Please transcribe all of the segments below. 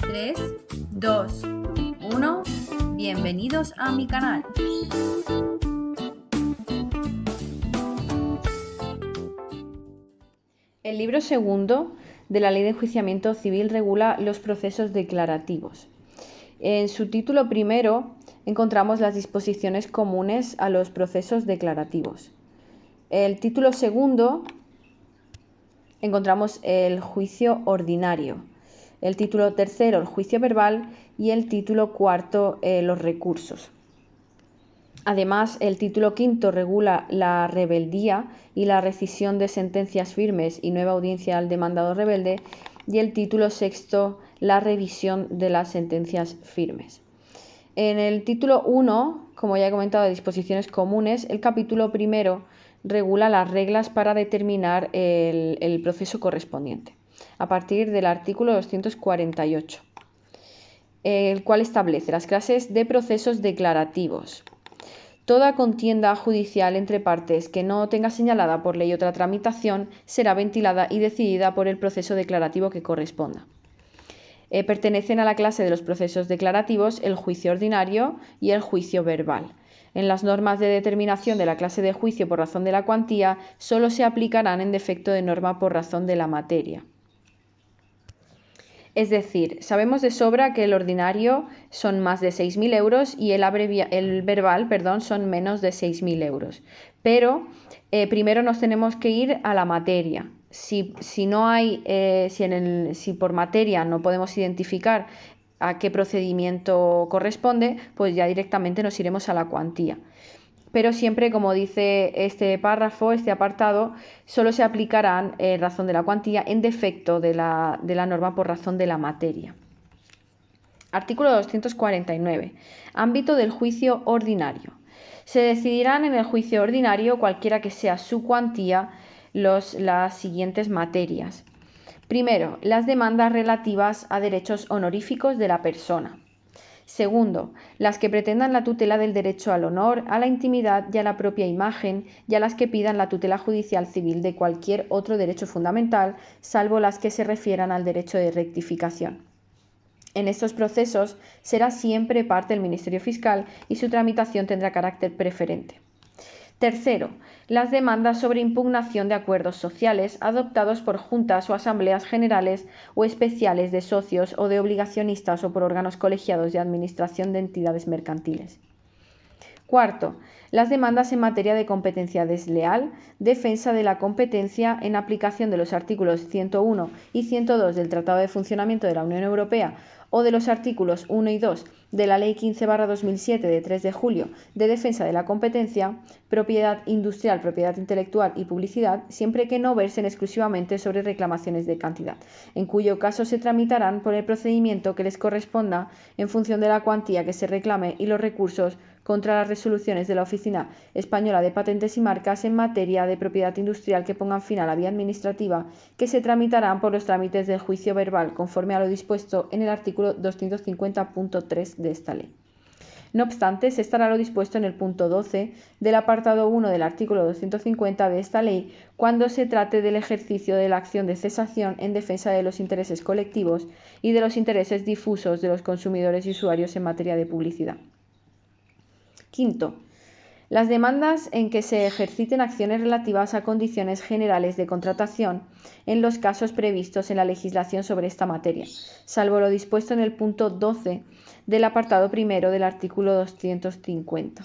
3, 2, 1. Bienvenidos a mi canal. El libro segundo de la Ley de Enjuiciamiento Civil regula los procesos declarativos. En su título primero encontramos las disposiciones comunes a los procesos declarativos. El título segundo encontramos el juicio ordinario. El título tercero, el juicio verbal, y el título cuarto, los recursos. Además, el título quinto regula la rebeldía y la rescisión de sentencias firmes y nueva audiencia al demandado rebelde, y el título sexto, la revisión de las sentencias firmes. En el título 1, como ya he comentado, de disposiciones comunes, el capítulo primero regula las reglas para determinar el proceso correspondiente, a partir del artículo 248, el cual establece las clases de procesos declarativos. Toda contienda judicial entre partes que no tenga señalada por ley otra tramitación será ventilada y decidida por el proceso declarativo que corresponda. Pertenecen a la clase de los procesos declarativos el juicio ordinario y el juicio verbal. En las normas de determinación de la clase de juicio por razón de la cuantía solo se aplicarán en defecto de norma por razón de la materia. Es decir, sabemos de sobra que el ordinario son más de 6.000 euros y el verbal son menos de 6.000 euros. Pero primero nos tenemos que ir a la materia. Si por materia no podemos identificar a qué procedimiento corresponde, pues ya directamente nos iremos a la cuantía. Pero siempre, como dice este párrafo, este apartado, solo se aplicarán razón de la cuantía en defecto de la norma por razón de la materia. Artículo 249. Ámbito del juicio ordinario. Se decidirán en el juicio ordinario, cualquiera que sea su cuantía, las siguientes materias. Primero, las demandas relativas a derechos honoríficos de la persona. Segundo, las que pretendan la tutela del derecho al honor, a la intimidad y a la propia imagen, y a las que pidan la tutela judicial civil de cualquier otro derecho fundamental, salvo las que se refieran al derecho de rectificación. En estos procesos será siempre parte el Ministerio Fiscal y su tramitación tendrá carácter preferente. Tercero, las demandas sobre impugnación de acuerdos sociales adoptados por juntas o asambleas generales o especiales de socios o de obligacionistas o por órganos colegiados de administración de entidades mercantiles. Cuarto, las demandas en materia de competencia desleal, defensa de la competencia en aplicación de los artículos 101 y 102 del Tratado de Funcionamiento de la Unión Europea o de los artículos 1 y 2 de la Ley 15/2007 de 3 de julio de defensa de la competencia, propiedad industrial, propiedad intelectual y publicidad, siempre que no versen exclusivamente sobre reclamaciones de cantidad, en cuyo caso se tramitarán por el procedimiento que les corresponda en función de la cuantía que se reclame y los recursos contra las resoluciones de la Oficina Española de Patentes y Marcas en materia de propiedad industrial que pongan fin a la vía administrativa, que se tramitarán por los trámites del juicio verbal conforme a lo dispuesto en el artículo 250.3 de esta ley. No obstante, se estará lo dispuesto en el punto 12 del apartado 1 del artículo 250 de esta ley cuando se trate del ejercicio de la acción de cesación en defensa de los intereses colectivos y de los intereses difusos de los consumidores y usuarios en materia de publicidad. Quinto, las demandas en que se ejerciten acciones relativas a condiciones generales de contratación en los casos previstos en la legislación sobre esta materia, salvo lo dispuesto en el punto 12 del apartado primero del artículo 250.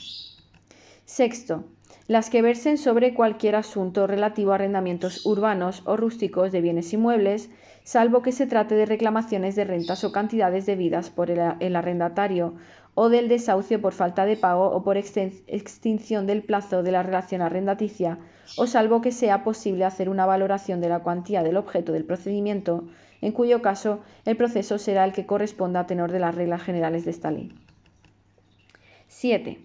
Sexto, las que versen sobre cualquier asunto relativo a arrendamientos urbanos o rústicos de bienes inmuebles, salvo que se trate de reclamaciones de rentas o cantidades debidas por el arrendatario o del desahucio por falta de pago o por extinción del plazo de la relación arrendaticia, o salvo que sea posible hacer una valoración de la cuantía del objeto del procedimiento, en cuyo caso el proceso será el que corresponda a tenor de las reglas generales de esta ley. 7.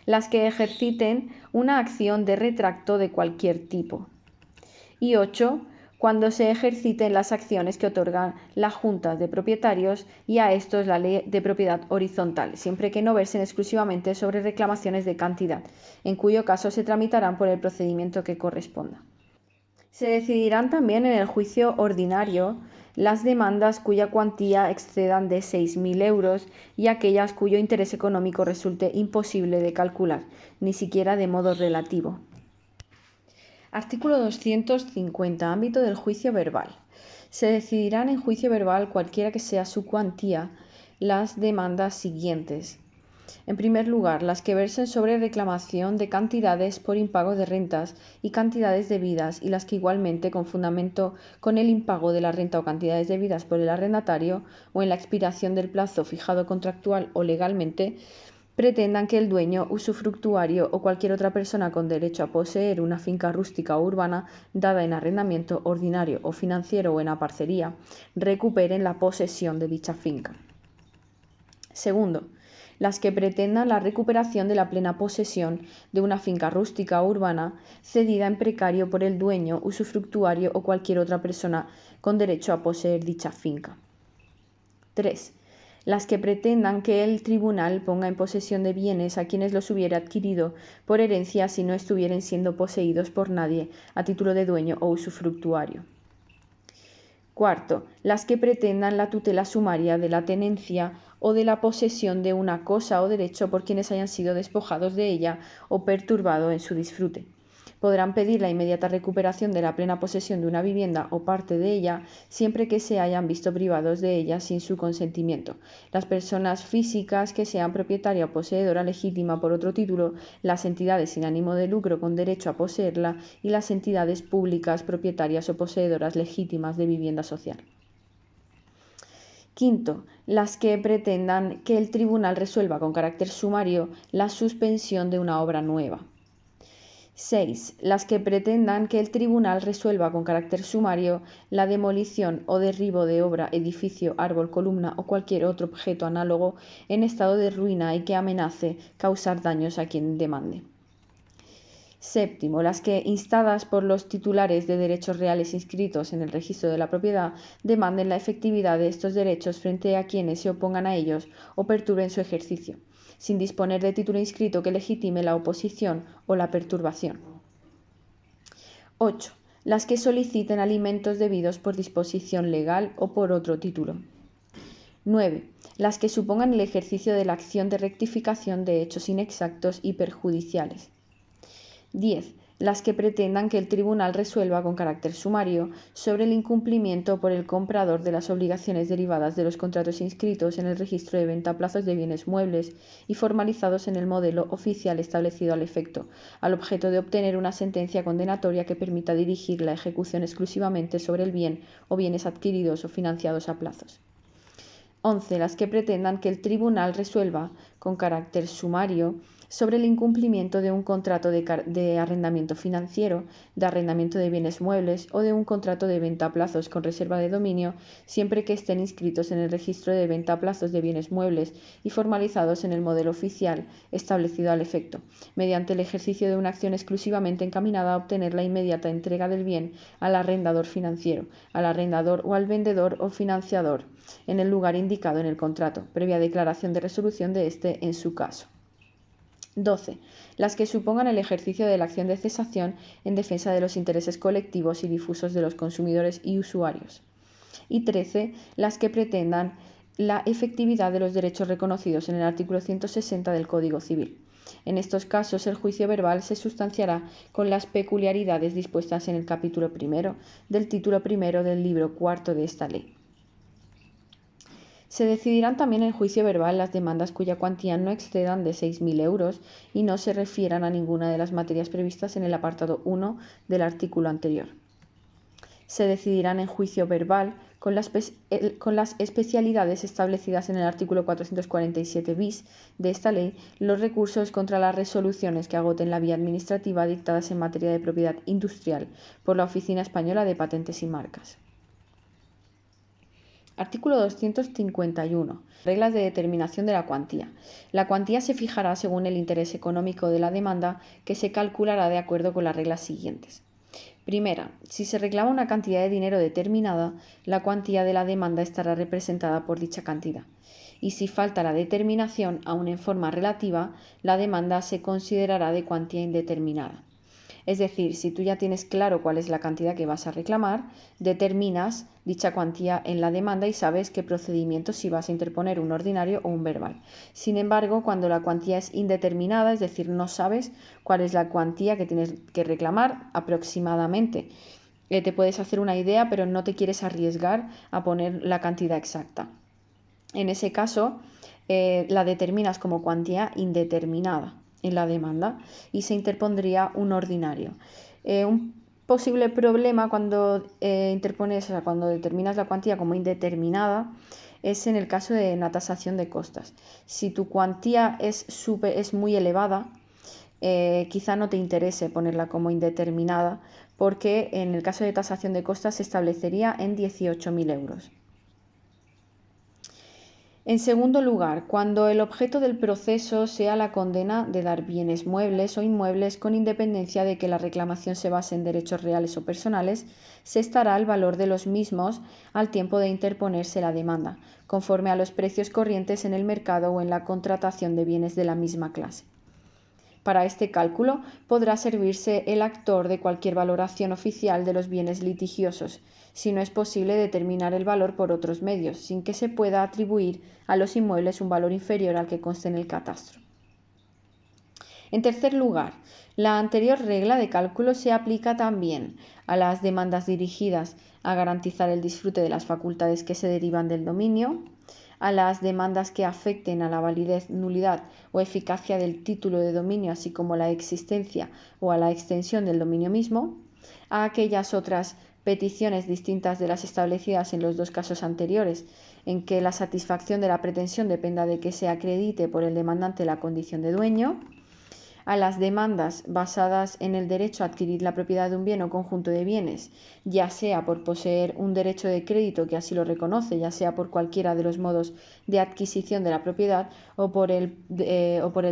Las que ejerciten una acción de retracto de cualquier tipo. Y 8. Cuando se ejerciten las acciones que otorgan las juntas de propietarios y a estos la ley de propiedad horizontal, siempre que no versen exclusivamente sobre reclamaciones de cantidad, en cuyo caso se tramitarán por el procedimiento que corresponda. Se decidirán también en el juicio ordinario las demandas cuya cuantía excedan de 6.000 euros y aquellas cuyo interés económico resulte imposible de calcular, ni siquiera de modo relativo. Artículo 250. Ámbito del juicio verbal. Se decidirán en juicio verbal, cualquiera que sea su cuantía, las demandas siguientes. En primer lugar, las que versen sobre reclamación de cantidades por impago de rentas y cantidades debidas, y las que igualmente, con fundamento con el impago de la renta o cantidades debidas por el arrendatario, o en la expiración del plazo fijado contractual o legalmente, pretendan que el dueño, usufructuario o cualquier otra persona con derecho a poseer una finca rústica o urbana dada en arrendamiento ordinario o financiero o en aparcería, recuperen la posesión de dicha finca. Segundo, las que pretendan la recuperación de la plena posesión de una finca rústica o urbana cedida en precario por el dueño, usufructuario o cualquier otra persona con derecho a poseer dicha finca. 3. Las que pretendan que el tribunal ponga en posesión de bienes a quienes los hubiera adquirido por herencia si no estuvieren siendo poseídos por nadie a título de dueño o usufructuario. Cuarto, las que pretendan la tutela sumaria de la tenencia o de la posesión de una cosa o derecho por quienes hayan sido despojados de ella o perturbado en su disfrute. Podrán pedir la inmediata recuperación de la plena posesión de una vivienda o parte de ella siempre que se hayan visto privados de ella sin su consentimiento. Las personas físicas que sean propietaria o poseedora legítima por otro título, las entidades sin ánimo de lucro con derecho a poseerla y las entidades públicas propietarias o poseedoras legítimas de vivienda social. Quinto, las que pretendan que el tribunal resuelva con carácter sumario la suspensión de una obra nueva. 6. Las que pretendan que el tribunal resuelva con carácter sumario la demolición o derribo de obra, edificio, árbol, columna o cualquier otro objeto análogo en estado de ruina y que amenace causar daños a quien demande. Séptimo, las que, instadas por los titulares de derechos reales inscritos en el registro de la propiedad, demanden la efectividad de estos derechos frente a quienes se opongan a ellos o perturben su ejercicio, sin disponer de título inscrito que legitime la oposición o la perturbación. 8. Las que soliciten alimentos debidos por disposición legal o por otro título. 9. Las que supongan el ejercicio de la acción de rectificación de hechos inexactos y perjudiciales. 10. Las que pretendan que el tribunal resuelva con carácter sumario sobre el incumplimiento por el comprador de las obligaciones derivadas de los contratos inscritos en el registro de venta a plazos de bienes muebles y formalizados en el modelo oficial establecido al efecto, al objeto de obtener una sentencia condenatoria que permita dirigir la ejecución exclusivamente sobre el bien o bienes adquiridos o financiados a plazos. 11. Las que pretendan que el tribunal resuelva con carácter sumario sobre el incumplimiento de un contrato de arrendamiento financiero, de arrendamiento de bienes muebles o de un contrato de venta a plazos con reserva de dominio, siempre que estén inscritos en el registro de venta a plazos de bienes muebles y formalizados en el modelo oficial establecido al efecto, mediante el ejercicio de una acción exclusivamente encaminada a obtener la inmediata entrega del bien al arrendador financiero, al arrendador o al vendedor o financiador, en el lugar indicado en el contrato, previa declaración de resolución de éste en su caso. 12. Las que supongan el ejercicio de la acción de cesación en defensa de los intereses colectivos y difusos de los consumidores y usuarios. Y 13. Las que pretendan la efectividad de los derechos reconocidos en el artículo 160 del Código Civil. En estos casos, el juicio verbal se sustanciará con las peculiaridades dispuestas en el capítulo primero del título primero del libro cuarto de esta ley. Se decidirán también en juicio verbal las demandas cuya cuantía no excedan de 6.000 euros y no se refieran a ninguna de las materias previstas en el apartado 1 del artículo anterior. Se decidirán en juicio verbal con las especialidades establecidas en el artículo 447 bis de esta ley los recursos contra las resoluciones que agoten la vía administrativa dictadas en materia de propiedad industrial por la Oficina Española de Patentes y Marcas. Artículo 251. Reglas de determinación de la cuantía. La cuantía se fijará según el interés económico de la demanda, que se calculará de acuerdo con las reglas siguientes. Primera, si se reclama una cantidad de dinero determinada, la cuantía de la demanda estará representada por dicha cantidad. Y si falta la determinación, aun en forma relativa, la demanda se considerará de cuantía indeterminada. Es decir, si tú ya tienes claro cuál es la cantidad que vas a reclamar, determinas dicha cuantía en la demanda y sabes qué procedimiento, si vas a interponer un ordinario o un verbal. Sin embargo, cuando la cuantía es indeterminada, es decir, no sabes cuál es la cuantía que tienes que reclamar aproximadamente, te puedes hacer una idea, pero no te quieres arriesgar a poner la cantidad exacta. En ese caso, la determinas como cuantía indeterminada en la demanda y se interpondría un ordinario. Un posible problema cuando cuando determinas la cuantía como indeterminada es en el caso de la tasación de costas. Si tu cuantía es muy elevada, quizá no te interese ponerla como indeterminada, porque en el caso de tasación de costas se establecería en 18.000 euros. En segundo lugar, cuando el objeto del proceso sea la condena de dar bienes muebles o inmuebles con independencia de que la reclamación se base en derechos reales o personales, se estará el valor de los mismos al tiempo de interponerse la demanda, conforme a los precios corrientes en el mercado o en la contratación de bienes de la misma clase. Para este cálculo podrá servirse el actor de cualquier valoración oficial de los bienes litigiosos, si no es posible determinar el valor por otros medios, sin que se pueda atribuir a los inmuebles un valor inferior al que conste en el catastro. En tercer lugar, la anterior regla de cálculo se aplica también a las demandas dirigidas a garantizar el disfrute de las facultades que se derivan del dominio, a las demandas que afecten a la validez, nulidad o eficacia del título de dominio, así como la existencia o a la extensión del dominio mismo, a aquellas otras peticiones distintas de las establecidas en los dos casos anteriores, en que la satisfacción de la pretensión dependa de que se acredite por el demandante la condición de dueño, a las demandas basadas en el derecho a adquirir la propiedad de un bien o conjunto de bienes, ya sea por poseer un derecho de crédito que así lo reconoce, ya sea por cualquiera de los modos de adquisición de la propiedad o por el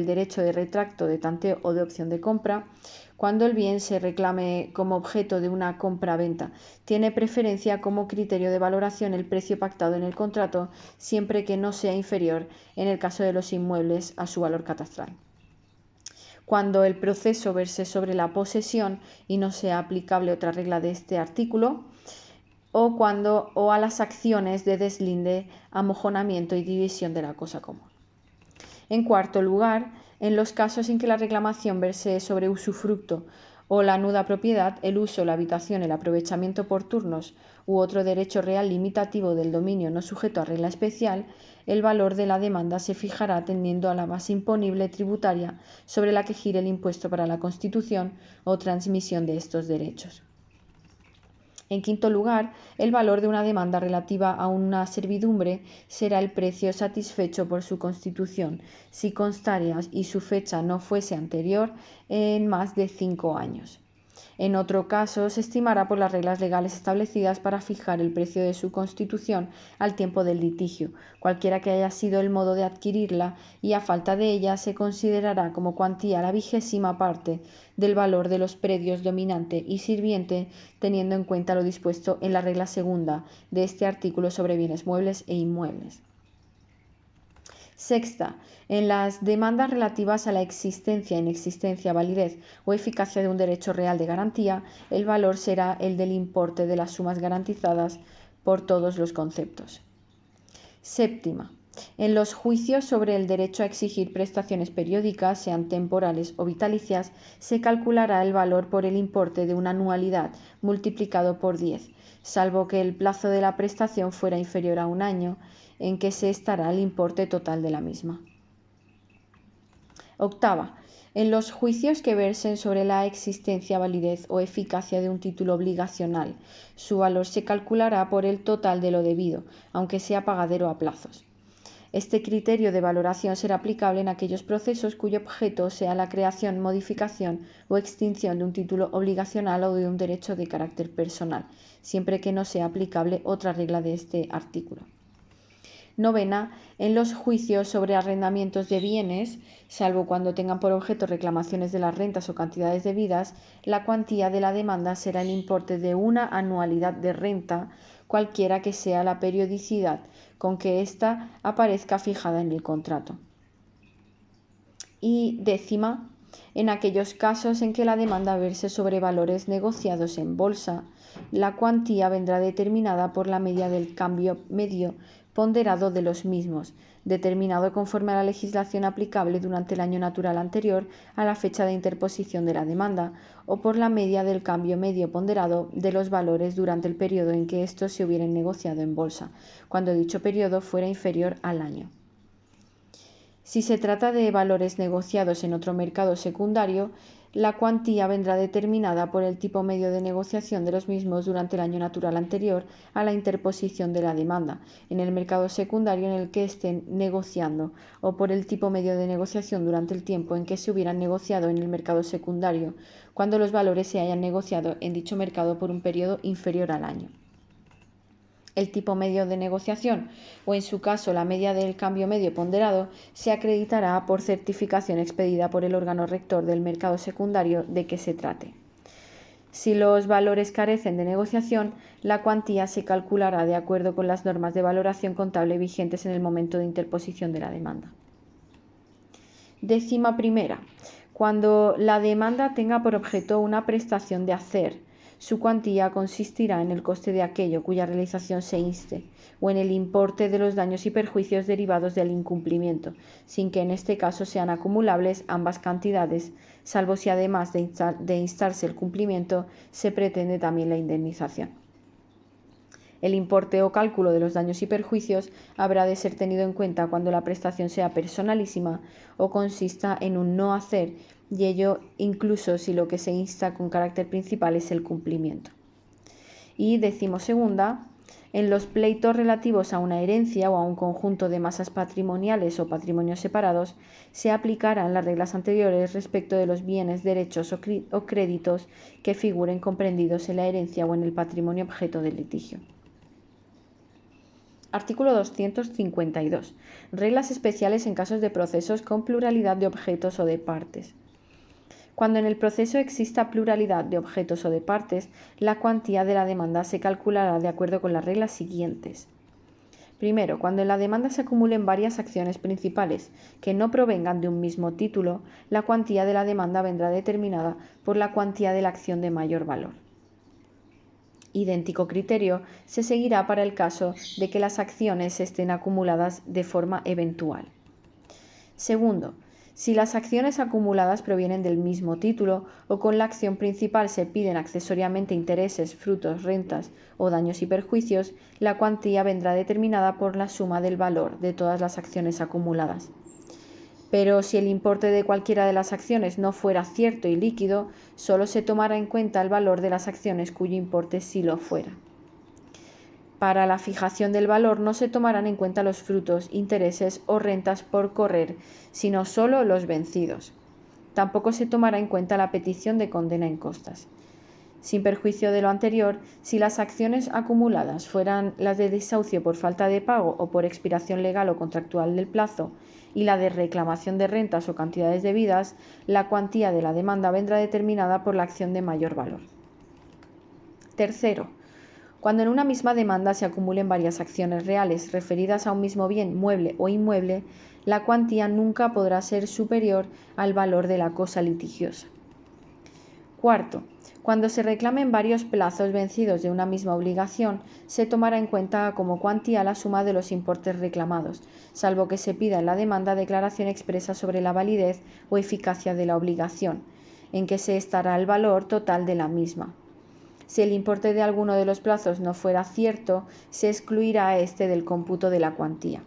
derecho de retracto, de tanteo o de opción de compra, cuando el bien se reclame como objeto de una compra-venta. Tiene preferencia como criterio de valoración el precio pactado en el contrato, siempre que no sea inferior, en el caso de los inmuebles, a su valor catastral. Cuando el proceso verse sobre la posesión y no sea aplicable otra regla de este artículo, o a las acciones de deslinde, amojonamiento y división de la cosa común. En cuarto lugar, en los casos en que la reclamación verse sobre usufructo o la nuda propiedad, el uso, la habitación, el aprovechamiento por turnos u otro derecho real limitativo del dominio no sujeto a regla especial, el valor de la demanda se fijará atendiendo a la base imponible tributaria sobre la que gire el impuesto para la constitución o transmisión de estos derechos. En quinto lugar, el valor de una demanda relativa a una servidumbre será el precio satisfecho por su constitución, si constara y su fecha no fuese anterior en más de 5 años. En otro caso, se estimará por las reglas legales establecidas para fijar el precio de su constitución al tiempo del litigio, cualquiera que haya sido el modo de adquirirla, y a falta de ella se considerará como cuantía la 20ª parte del valor de los predios dominante y sirviente, teniendo en cuenta lo dispuesto en la regla segunda de este artículo sobre bienes muebles e inmuebles. Sexta, en las demandas relativas a la existencia, inexistencia, validez o eficacia de un derecho real de garantía, el valor será el del importe de las sumas garantizadas por todos los conceptos. Séptima, en los juicios sobre el derecho a exigir prestaciones periódicas, sean temporales o vitalicias, se calculará el valor por el importe de una anualidad multiplicado por 10, salvo que el plazo de la prestación fuera inferior a un año, en que se estará el importe total de la misma. Octava, en los juicios que versen sobre la existencia, validez o eficacia de un título obligacional, su valor se calculará por el total de lo debido, aunque sea pagadero a plazos. Este criterio de valoración será aplicable en aquellos procesos cuyo objeto sea la creación, modificación o extinción de un título obligacional o de un derecho de carácter personal, siempre que no sea aplicable otra regla de este artículo. Novena, en los juicios sobre arrendamientos de bienes, salvo cuando tengan por objeto reclamaciones de las rentas o cantidades debidas, la cuantía de la demanda será el importe de una anualidad de renta, cualquiera que sea la periodicidad con que ésta aparezca fijada en el contrato. Y décima, En aquellos casos en que la demanda verse sobre valores negociados en bolsa, la cuantía vendrá determinada por la media del cambio medio ponderado de los mismos, determinado conforme a la legislación aplicable durante el año natural anterior a la fecha de interposición de la demanda, o por la media del cambio medio ponderado de los valores durante el periodo en que estos se hubieran negociado en bolsa, cuando dicho periodo fuera inferior al año. Si se trata de valores negociados en otro mercado secundario, la cuantía vendrá determinada por el tipo medio de negociación de los mismos durante el año natural anterior a la interposición de la demanda en el mercado secundario en el que estén negociando, o por el tipo medio de negociación durante el tiempo en que se hubieran negociado en el mercado secundario, cuando los valores se hayan negociado en dicho mercado por un periodo inferior al año. El tipo medio de negociación, o en su caso la media del cambio medio ponderado, se acreditará por certificación expedida por el órgano rector del mercado secundario de que se trate. Si los valores carecen de negociación, la cuantía se calculará de acuerdo con las normas de valoración contable vigentes en el momento de interposición de la demanda. 11. Cuando la demanda tenga por objeto una prestación de hacer, su cuantía consistirá en el coste de aquello cuya realización se inste, o en el importe de los daños y perjuicios derivados del incumplimiento, sin que en este caso sean acumulables ambas cantidades, salvo si además de instarse el cumplimiento se pretende también la indemnización. El importe o cálculo de los daños y perjuicios habrá de ser tenido en cuenta cuando la prestación sea personalísima o consista en un no hacer, y ello incluso si lo que se insta con carácter principal es el cumplimiento. Y 12. En los pleitos relativos a una herencia o a un conjunto de masas patrimoniales o patrimonios separados, se aplicarán las reglas anteriores respecto de los bienes, derechos o créditos que figuren comprendidos en la herencia o en el patrimonio objeto del litigio. Artículo 252. Reglas especiales en casos de procesos con pluralidad de objetos o de partes. Cuando en el proceso exista pluralidad de objetos o de partes, la cuantía de la demanda se calculará de acuerdo con las reglas siguientes. Primero, cuando en la demanda se acumulen varias acciones principales que no provengan de un mismo título, la cuantía de la demanda vendrá determinada por la cuantía de la acción de mayor valor. Idéntico criterio se seguirá para el caso de que las acciones estén acumuladas de forma eventual. Segundo, si las acciones acumuladas provienen del mismo título o con la acción principal se piden accesoriamente intereses, frutos, rentas o daños y perjuicios, la cuantía vendrá determinada por la suma del valor de todas las acciones acumuladas. Pero si el importe de cualquiera de las acciones no fuera cierto y líquido, solo se tomará en cuenta el valor de las acciones cuyo importe sí lo fuera. Para la fijación del valor no se tomarán en cuenta los frutos, intereses o rentas por correr, sino solo los vencidos. Tampoco se tomará en cuenta la petición de condena en costas. Sin perjuicio de lo anterior, si las acciones acumuladas fueran las de desahucio por falta de pago o por expiración legal o contractual del plazo, y la de reclamación de rentas o cantidades debidas, la cuantía de la demanda vendrá determinada por la acción de mayor valor. Tercero, cuando en una misma demanda se acumulen varias acciones reales referidas a un mismo bien mueble o inmueble, la cuantía nunca podrá ser superior al valor de la cosa litigiosa. Cuarto, cuando se reclamen varios plazos vencidos de una misma obligación, se tomará en cuenta como cuantía la suma de los importes reclamados, salvo que se pida en la demanda declaración expresa sobre la validez o eficacia de la obligación, en que se estará el valor total de la misma. Si el importe de alguno de los plazos no fuera cierto, se excluirá a este del cómputo de la cuantía.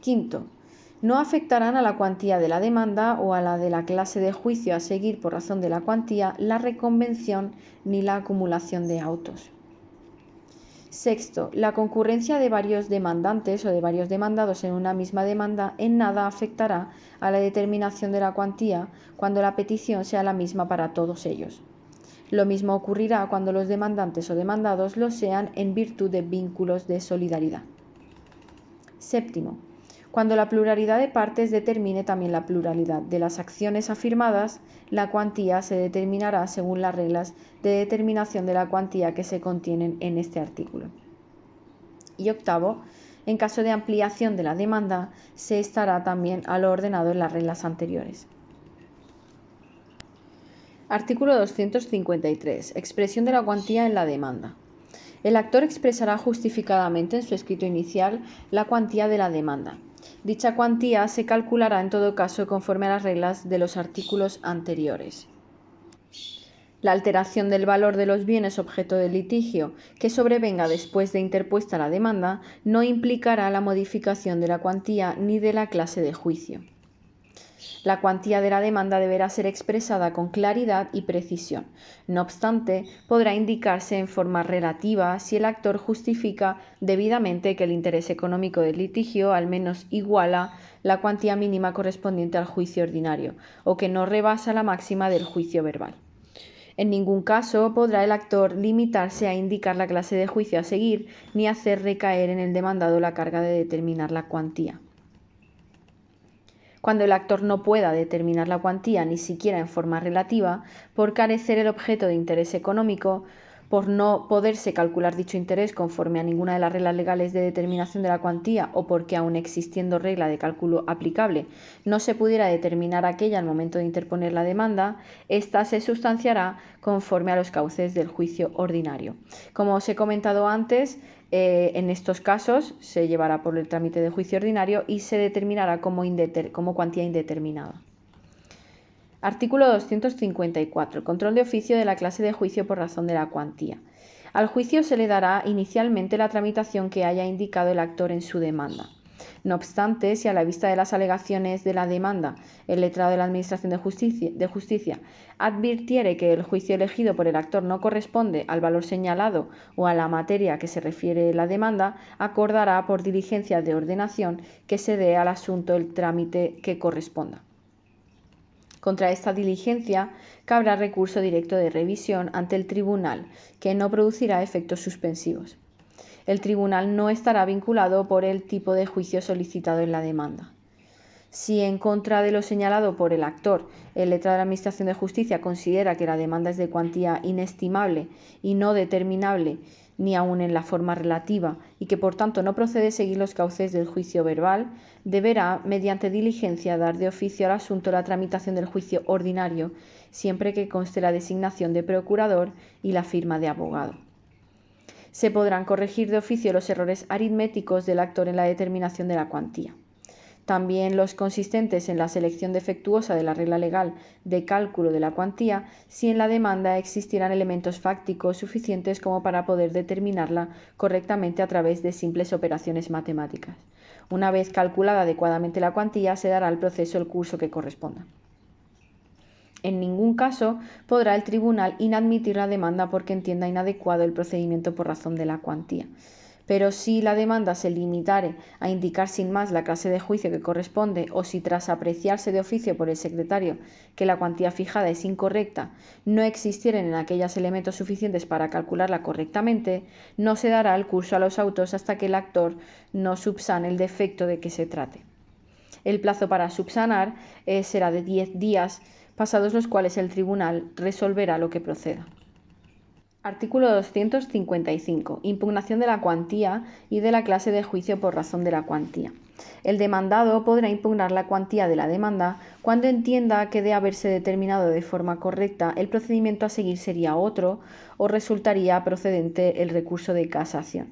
Quinto, no afectarán a la cuantía de la demanda o a la de la clase de juicio a seguir por razón de la cuantía la reconvención ni la acumulación de autos. Sexto, la concurrencia de varios demandantes o de varios demandados en una misma demanda en nada afectará a la determinación de la cuantía cuando la petición sea la misma para todos ellos. Lo mismo ocurrirá cuando los demandantes o demandados lo sean en virtud de vínculos de solidaridad. Séptimo, cuando la pluralidad de partes determine también la pluralidad de las acciones afirmadas, la cuantía se determinará según las reglas de determinación de la cuantía que se contienen en este artículo. Y octavo, En caso de ampliación de la demanda, se estará también a lo ordenado en las reglas anteriores. Artículo 253. Expresión de la cuantía en la demanda. El actor expresará justificadamente en su escrito inicial la cuantía de la demanda. Dicha cuantía se calculará en todo caso conforme a las reglas de los artículos anteriores. La alteración del valor de los bienes objeto del litigio que sobrevenga después de interpuesta la demanda no implicará la modificación de la cuantía ni de la clase de juicio. La cuantía de la demanda deberá ser expresada con claridad y precisión. No obstante, podrá indicarse en forma relativa si el actor justifica debidamente que el interés económico del litigio al menos iguala la cuantía mínima correspondiente al juicio ordinario o que no rebasa la máxima del juicio verbal. En ningún caso podrá el actor limitarse a indicar la clase de juicio a seguir ni hacer recaer en el demandado la carga de determinar la cuantía. Cuando el actor no pueda determinar la cuantía ni siquiera en forma relativa, por carecer el objeto de interés económico, por no poderse calcular dicho interés conforme a ninguna de las reglas legales de determinación de la cuantía o porque aun existiendo regla de cálculo aplicable no se pudiera determinar aquella al momento de interponer la demanda, ésta se sustanciará conforme a los cauces del juicio ordinario. Como os he comentado antes, en estos casos se llevará por el trámite de juicio ordinario y se determinará como cuantía indeterminada. Artículo 254. Control de oficio de la clase de juicio por razón de la cuantía. Al juicio se le dará inicialmente la tramitación que haya indicado el actor en su demanda. No obstante, si a la vista de las alegaciones de la demanda, el letrado de la Administración de Justicia advirtiere que el juicio elegido por el actor no corresponde al valor señalado o a la materia a que se refiere la demanda, acordará por diligencia de ordenación que se dé al asunto el trámite que corresponda. Contra esta diligencia cabrá recurso directo de revisión ante el tribunal, que no producirá efectos suspensivos. El tribunal no estará vinculado por el tipo de juicio solicitado en la demanda. Si en contra de lo señalado por el actor, el letrado de la Administración de Justicia considera que la demanda es de cuantía inestimable y no determinable ni aun en la forma relativa y que por tanto no procede seguir los cauces del juicio verbal, deberá, mediante diligencia, dar de oficio al asunto la tramitación del juicio ordinario, siempre que conste la designación de procurador y la firma de abogado. Se podrán corregir de oficio los errores aritméticos del actor en la determinación de la cuantía. También los consistentes en la selección defectuosa de la regla legal de cálculo de la cuantía, si en la demanda existieran elementos fácticos suficientes como para poder determinarla correctamente a través de simples operaciones matemáticas. Una vez calculada adecuadamente la cuantía, se dará al proceso el curso que corresponda. En ningún caso podrá el tribunal inadmitir la demanda porque entienda inadecuado el procedimiento por razón de la cuantía. Pero si la demanda se limitare a indicar sin más la clase de juicio que corresponde o si tras apreciarse de oficio por el secretario que la cuantía fijada es incorrecta, no existieren en aquellos elementos suficientes para calcularla correctamente, no se dará el curso a los autos hasta que el actor no subsane el defecto de que se trate. El plazo para subsanar será de 10 días, pasados los cuales el tribunal resolverá lo que proceda. Artículo 255. Impugnación de la cuantía y de la clase de juicio por razón de la cuantía. El demandado podrá impugnar la cuantía de la demanda cuando entienda que de haberse determinado de forma correcta el procedimiento a seguir sería otro o resultaría procedente el recurso de casación.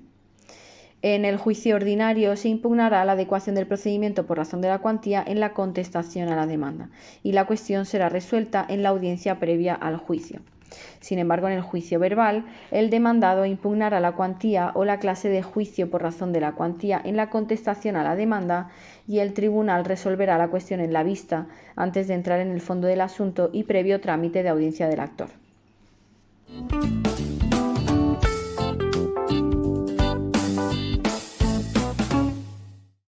En el juicio ordinario se impugnará la adecuación del procedimiento por razón de la cuantía en la contestación a la demanda y la cuestión será resuelta en la audiencia previa al juicio. Sin embargo, en el juicio verbal, el demandado impugnará la cuantía o la clase de juicio por razón de la cuantía en la contestación a la demanda y el tribunal resolverá la cuestión en la vista antes de entrar en el fondo del asunto y previo trámite de audiencia del actor.